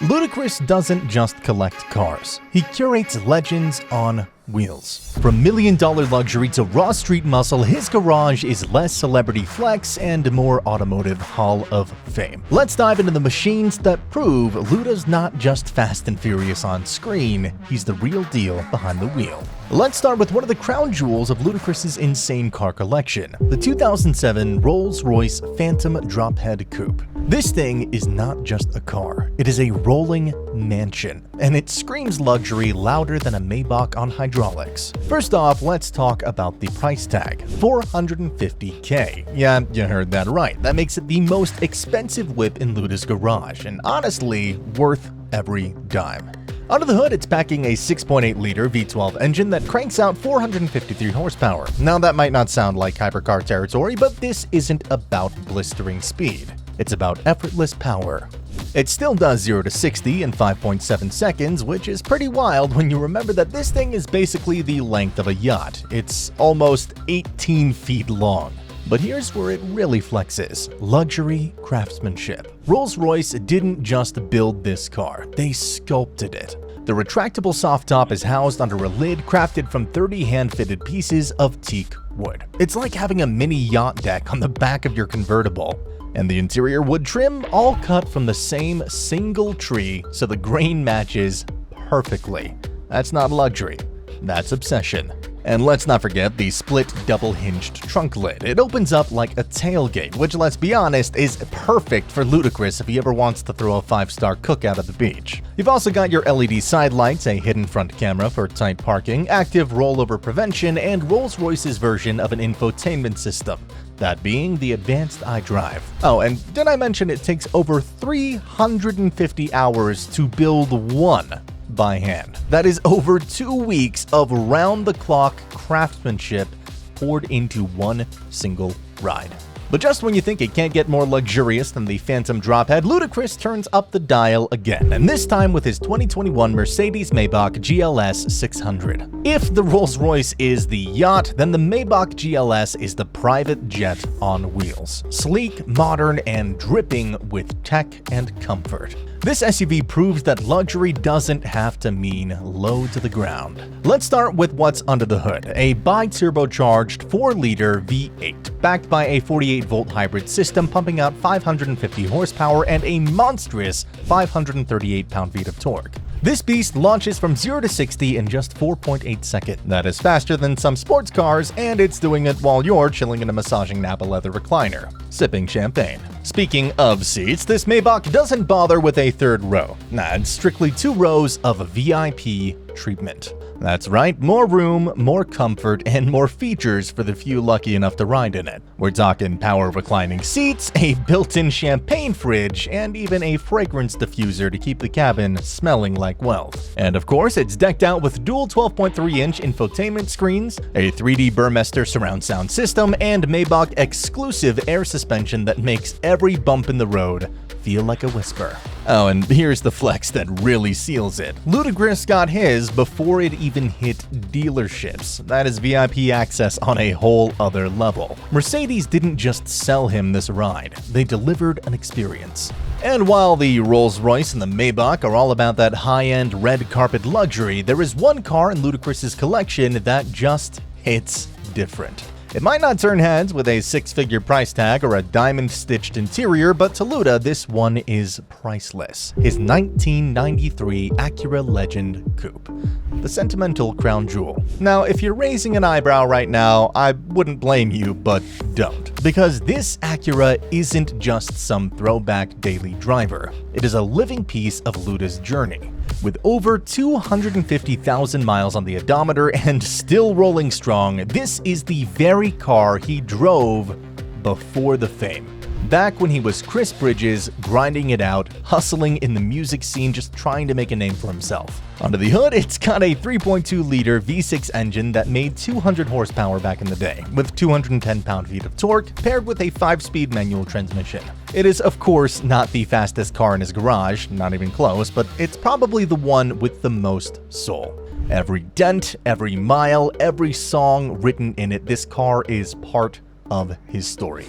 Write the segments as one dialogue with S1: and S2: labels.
S1: Ludacris doesn't just collect cars, he curates legends on wheels. From million-dollar luxury to raw street muscle, his garage is less celebrity flex and more automotive hall of fame. Let's dive into the machines that prove Luda's not just fast and furious on screen, he's the real deal behind the wheel. Let's start with one of the crown jewels of Ludacris's insane car collection, the 2007 Rolls-Royce Phantom Drophead Coupe. This thing is not just a car, it is a rolling mansion, and it screams luxury louder than a Maybach on hydraulics. First off, let's talk about the price tag, $450K. Yeah, you heard that right. That makes it the most expensive whip in Luda's garage, and honestly, worth every dime. Under the hood, it's packing a 6.8-liter V12 engine that cranks out 453 horsepower. Now, that might not sound like hypercar territory, but this isn't about blistering speed. It's about effortless power. It still does 0 to 60 in 5.7 seconds, which is pretty wild when you remember that this thing is basically the length of a yacht. It's almost 18 feet long. But here's where it really flexes: luxury craftsmanship. Rolls-Royce didn't just build this car, they sculpted it. The retractable soft top is housed under a lid crafted from 30 hand-fitted pieces of teak wood. It's like having a mini yacht deck on the back of your convertible. And the interior wood trim, all cut from the same single tree so the grain matches perfectly. That's not luxury, that's obsession. And let's not forget the split double-hinged trunk lid. It opens up like a tailgate, which, let's be honest, is perfect for Ludacris if he ever wants to throw a 5-star cookout at the beach. You've also got your LED side lights, a hidden front camera for tight parking, active rollover prevention, and Rolls-Royce's version of an infotainment system, that being the advanced iDrive. Oh, and did I mention it takes over 350 hours to build one by hand? That is over 2 weeks of round-the-clock craftsmanship poured into one single ride. But just when you think it can't get more luxurious than the Phantom Drophead, Ludacris turns up the dial again, and this time with his 2021 Mercedes-Maybach GLS 600. If the Rolls-Royce is the yacht, then the Maybach GLS is the private jet on wheels. Sleek, modern, and dripping with tech and comfort. This SUV proves that luxury doesn't have to mean low to the ground. Let's start with what's under the hood, a bi-turbocharged 4-liter V8, backed by a 48-volt hybrid system pumping out 550 horsepower and a monstrous 538 pound-feet of torque. This beast launches from 0 to 60 in just 4.8 seconds. That is faster than some sports cars, and it's doing it while you're chilling in a massaging Napa leather recliner, sipping champagne. Speaking of seats, this Maybach doesn't bother with a third row. Nah, it's strictly 2 rows of VIP treatment. That's right, more room, more comfort, and more features for the few lucky enough to ride in it. We're talking power reclining seats, a built-in champagne fridge, and even a fragrance diffuser to keep the cabin smelling like wealth. And of course, it's decked out with dual 12.3-inch infotainment screens, a 3D Burmester surround sound system, and Maybach exclusive air suspension that makes every bump in the road feel like a whisper. Oh, and here's the flex that really seals it. Ludacris got his before it even hit dealerships. That is VIP access on a whole other level. Mercedes didn't just sell him this ride, they delivered an experience. And while the Rolls-Royce and the Maybach are all about that high-end red carpet luxury, there is one car in Ludacris's collection that just hits different. It might not turn heads with a 6-figure price tag or a diamond-stitched interior, but to Luda, this one is priceless. His 1993 Acura Legend Coupe, the Sentimental crown jewel. Now, if you're raising an eyebrow right now, I wouldn't blame you, but don't. Because this Acura isn't just some throwback daily driver. It is a living piece of Luda's journey. With over 250,000 miles on the odometer and still rolling strong, this is the very car he drove before the fame. Back when he was Chris Bridges, grinding it out, hustling in the music scene, just trying to make a name for himself. Under the hood, it's got a 3.2-liter V6 engine that made 200 horsepower back in the day, with 210 pound-feet of torque, paired with a 5-speed manual transmission. It is, of course, not the fastest car in his garage, not even close, but it's probably the one with the most soul. Every dent, every mile, every song written in it, this car is part of his story.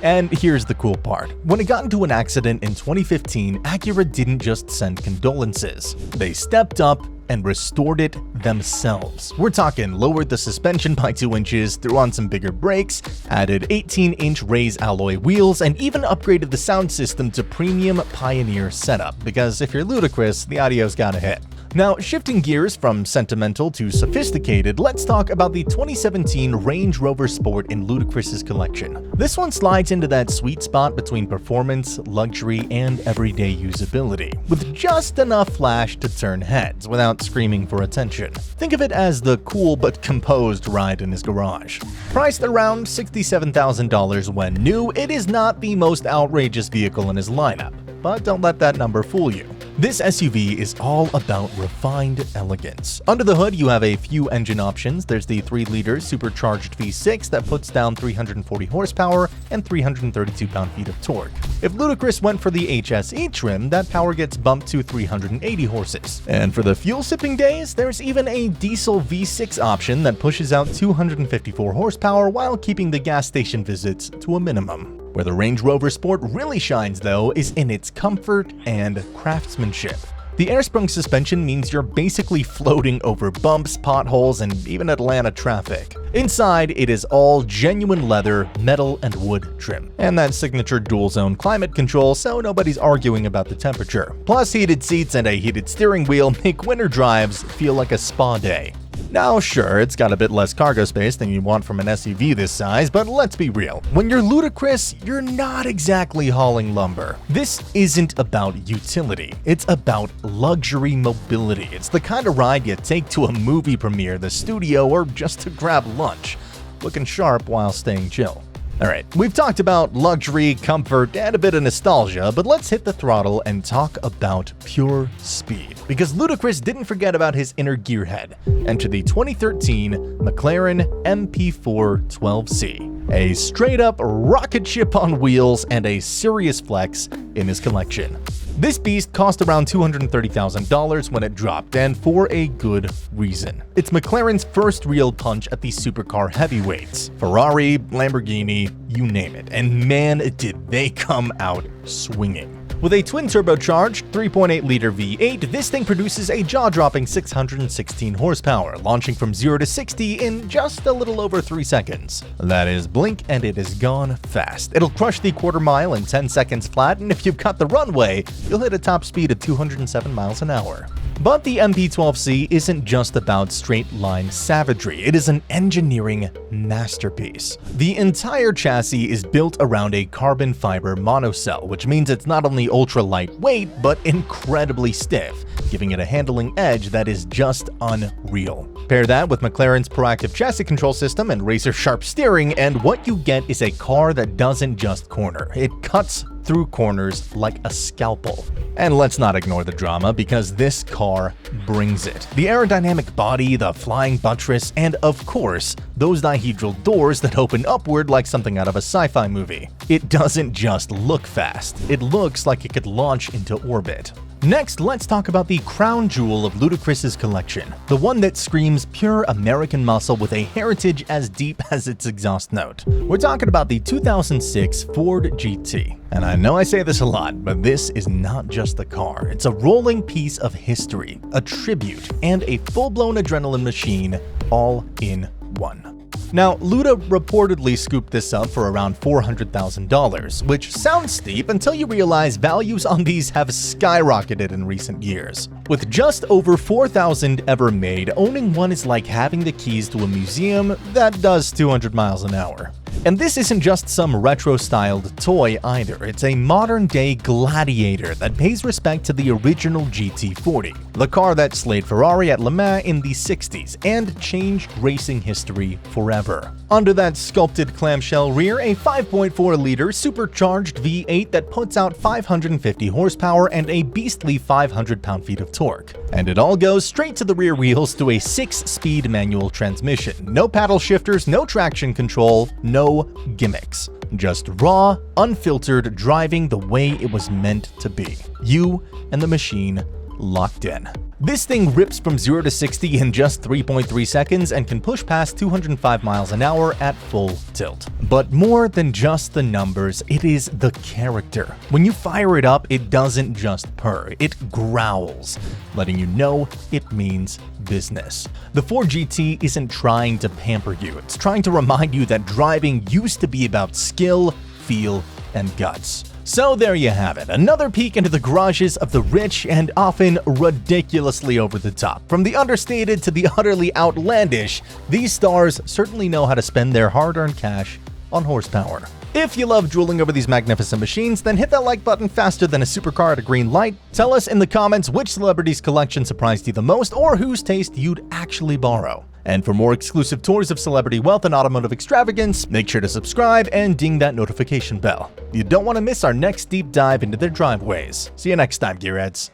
S1: And here's the cool part. When it got into an accident in 2015, Acura didn't just send condolences. They stepped up and restored it themselves. We're talking lowered the suspension by 2 inches, threw on some bigger brakes, added 18-inch raised alloy wheels, and even upgraded the sound system to premium Pioneer setup, because if you're Ludacris, the audio's gotta hit. Now, shifting gears from sentimental to sophisticated, let's talk about the 2017 Range Rover Sport in Ludacris's collection. This one slides into that sweet spot between performance, luxury, and everyday usability, with just enough flash to turn heads without screaming for attention. Think of it as the cool but composed ride in his garage. Priced around $67,000 when new, it is not the most outrageous vehicle in his lineup, but don't let that number fool you. This SUV is all about refined elegance. Under the hood, you have a few engine options. There's the 3-liter supercharged V6 that puts down 340 horsepower and 332 pound-feet of torque. If Ludacris went for the HSE trim, that power gets bumped to 380 horses. And for the fuel-sipping days, there's even a diesel V6 option that pushes out 254 horsepower while keeping the gas station visits to a minimum. Where the Range Rover Sport really shines, though, is in its comfort and craftsmanship. The air-sprung suspension means you're basically floating over bumps, potholes, and even Atlanta traffic. Inside, it is all genuine leather, metal, and wood trim. And that signature dual-zone climate control, so nobody's arguing about the temperature. Plus, heated seats and a heated steering wheel make winter drives feel like a spa day. Now, sure, it's got a bit less cargo space than you want from an SUV this size, but let's be real. When you're Ludacris, you're not exactly hauling lumber. This isn't about utility. It's about luxury mobility. It's the kind of ride you take to a movie premiere, the studio, or just to grab lunch, looking sharp while staying chill. Alright, we've talked about luxury, comfort, and a bit of nostalgia, but let's hit the throttle and talk about pure speed. Because Ludacris didn't forget about his inner gearhead. Enter the 2013 McLaren MP4-12C, a straight-up rocket ship on wheels and a serious flex in his collection. This beast cost around $230,000 when it dropped, and for a good reason. It's McLaren's first real punch at the supercar heavyweights. Ferrari, Lamborghini, you name it. And man, did they come out swinging. With a twin-turbocharged 3.8-liter V8, this thing produces a jaw-dropping 616 horsepower, launching from 0 to 60 in just a little over 3 seconds. That is blink and it is gone fast. It'll crush the quarter mile in 10 seconds flat, and if you cut the runway, you'll hit a top speed of 207 miles an hour. But the MP12C isn't just about straight-line savagery, it is an engineering masterpiece. The entire chassis is built around a carbon fiber monocell, which means it's not only ultra-lightweight, but incredibly stiff, giving it a handling edge that is just unreal. Pair that with McLaren's proactive chassis control system and razor-sharp steering, and what you get is a car that doesn't just corner, it cuts through corners like a scalpel. And let's not ignore the drama, because this car brings it. The aerodynamic body, the flying buttress, and of course, those dihedral doors that open upward like something out of a sci-fi movie. It doesn't just look fast, it looks like it could launch into orbit. Next, let's talk about the crown jewel of Ludacris's collection, the one that screams pure American muscle with a heritage as deep as its exhaust note. We're talking about the 2006 Ford GT. And I know I say this a lot, but this is not just a car. It's a rolling piece of history, a tribute, and a full-blown adrenaline machine all in one. Now, Luda reportedly scooped this up for around $400,000, which sounds steep until you realize values on these have skyrocketed in recent years. With just over 4,000 ever made, owning one is like having the keys to a museum that does 200 miles an hour. And this isn't just some retro-styled toy either, it's a modern-day gladiator that pays respect to the original GT40, the car that slayed Ferrari at Le Mans in the 60s and changed racing history forever. Under that sculpted clamshell rear, a 5.4-liter supercharged V8 that puts out 550 horsepower and a beastly 500 pound-feet of torque. And it all goes straight to the rear wheels through a 6-speed manual transmission. No paddle shifters, no traction control, no gimmicks. Just raw, unfiltered driving the way it was meant to be. You and the machine locked in. This thing rips from 0 to 60 in just 3.3 seconds and can push past 205 miles an hour at full tilt. But more than just the numbers, it is the character. When you fire it up, it doesn't just purr, it growls, letting you know it means business. The 4GT isn't trying to pamper you, it's trying to remind you that driving used to be about skill, feel, and guts. So there you have it, another peek into the garages of the rich and often ridiculously over the top. From the understated to the utterly outlandish, these stars certainly know how to spend their hard-earned cash on horsepower. If you love drooling over these magnificent machines, then hit that like button faster than a supercar at a green light. Tell us in the comments which celebrity's collection surprised you the most or whose taste you'd actually borrow. And for more exclusive tours of celebrity wealth and automotive extravagance, make sure to subscribe and ding that notification bell. You don't want to miss our next deep dive into their driveways. See you next time, gearheads.